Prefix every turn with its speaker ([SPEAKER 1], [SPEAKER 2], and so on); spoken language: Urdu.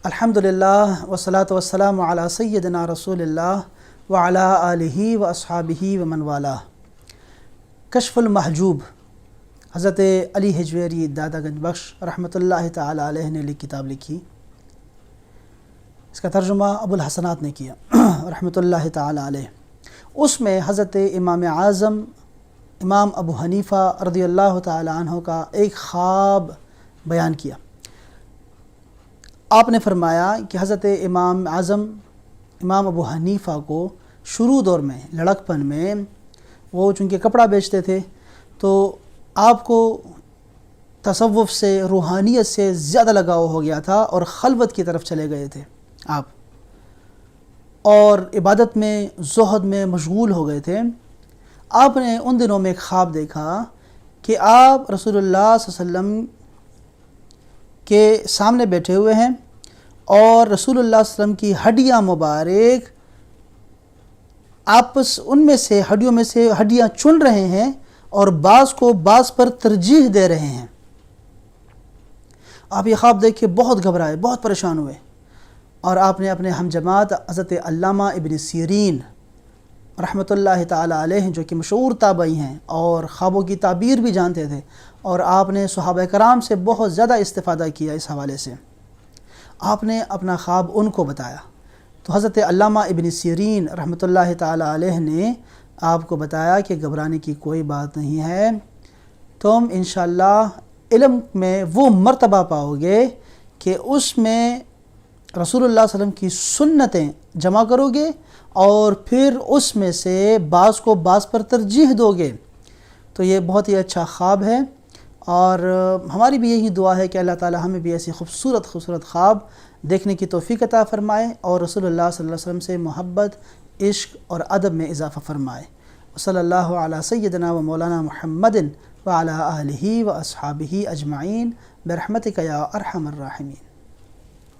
[SPEAKER 1] الحمدللہ والصلاة والسلام علی سیدنا رسول اللہ وعلی آلہ واصحابہ ومن والہ۔ کشف المحجوب، حضرت علی حجویری دادا گنج بخش رحمۃ اللہ تعالی علیہ نے کتاب لکھی۔ اس کا ترجمہ ابو الحسنات نے کیا رحمۃ اللہ تعالی علیہ۔ اس میں حضرت امام اعظم امام ابو حنیفہ رضی اللہ تعالی عنہ کا ایک خواب بیان کیا۔ آپ نے فرمایا کہ حضرت امام اعظم امام ابو حنیفہ کو شروع دور میں لڑکپن میں وہ چونکہ کپڑا بیچتے تھے تو آپ کو تصوف سے روحانیت سے زیادہ لگاؤ ہو گیا تھا اور خلوت کی طرف چلے گئے تھے آپ، اور عبادت میں زہد میں مشغول ہو گئے تھے۔ آپ نے ان دنوں میں ایک خواب دیکھا کہ آپ رسول اللہ صلی اللہ علیہ وسلم کے سامنے بیٹھے ہوئے ہیں اور رسول اللہ صلی اللہ علیہ وسلم کی ہڈیاں مبارک آپس ان میں سے ہڈیوں میں سے ہڈیاں چن رہے ہیں اور بعض کو بعض پر ترجیح دے رہے ہیں۔ آپ یہ خواب دیکھ کے بہت گھبرائے، بہت پریشان ہوئے، اور آپ نے اپنے ہم جماعت حضرت علامہ ابن سیرین رحمۃ اللہ تعالی علیہ جو کہ مشہور تابعی ہیں اور خوابوں کی تعبیر بھی جانتے تھے، اور آپ نے صحابہ کرام سے بہت زیادہ استفادہ کیا اس حوالے سے، آپ نے اپنا خواب ان کو بتایا۔ تو حضرت علامہ ابن سیرین رحمۃ اللہ تعالی علیہ نے آپ کو بتایا کہ گھبرانے کی کوئی بات نہیں ہے، تم انشاءاللہ علم میں وہ مرتبہ پاؤ گے کہ اس میں رسول اللہ صلی اللہ علیہ وسلم کی سنتیں جمع کرو گے اور پھر اس میں سے بعض کو بعض پر ترجیح دو گے۔ تو یہ بہت ہی اچھا خواب ہے، اور ہماری بھی یہی دعا ہے کہ اللہ تعالی ہمیں بھی ایسی خوبصورت خواب دیکھنے کی توفیق عطا فرمائے اور رسول اللہ صلی اللہ علیہ وسلم سے محبت، عشق اور ادب میں اضافہ فرمائے۔ صلی اللہ علی سیدنا و مولانا محمد وعلی آلہ و اصحابہ اجمعین برحمتک یا ارحم الراحمین۔